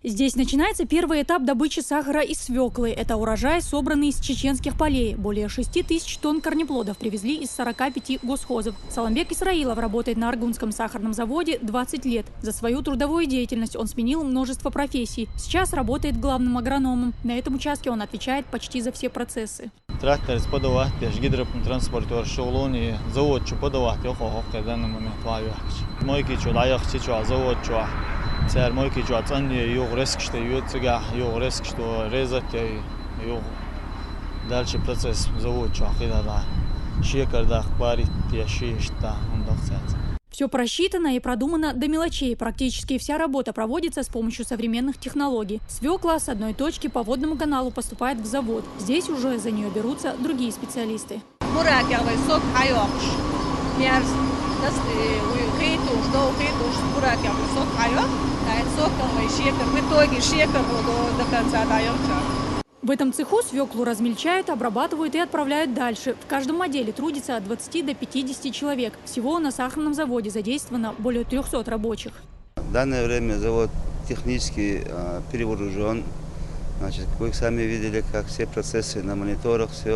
Здесь начинается первый этап добычи сахара из свеклы. Это урожай, собранный из чеченских полей. Более 6000 тонн корнеплодов привезли из 45 госхозов. Саламбек Исраилов работает на Аргунском сахарном заводе 20 лет. За свою трудовую деятельность он сменил множество профессий. Сейчас работает главным агрономом. На этом участке он отвечает почти за все процессы. Трактор подавать, гидропотранспортер шоулони, завод подавать, мойки завод цар мойки цанни риск что риск что резать дальше процесс завод шекер парить Все просчитано и продумано до мелочей. Практически вся работа проводится с помощью современных технологий. Свекла с одной точки по водному каналу поступает в завод. Здесь уже за нее берутся другие специалисты. В этом цеху свеклу размельчают, обрабатывают и отправляют дальше. В каждом отделе трудится от 20 до 50 человек. Всего на сахарном заводе задействовано более 300 рабочих. В данное время завод технически перевооружен. Вы сами видели, как все процессы на мониторах, все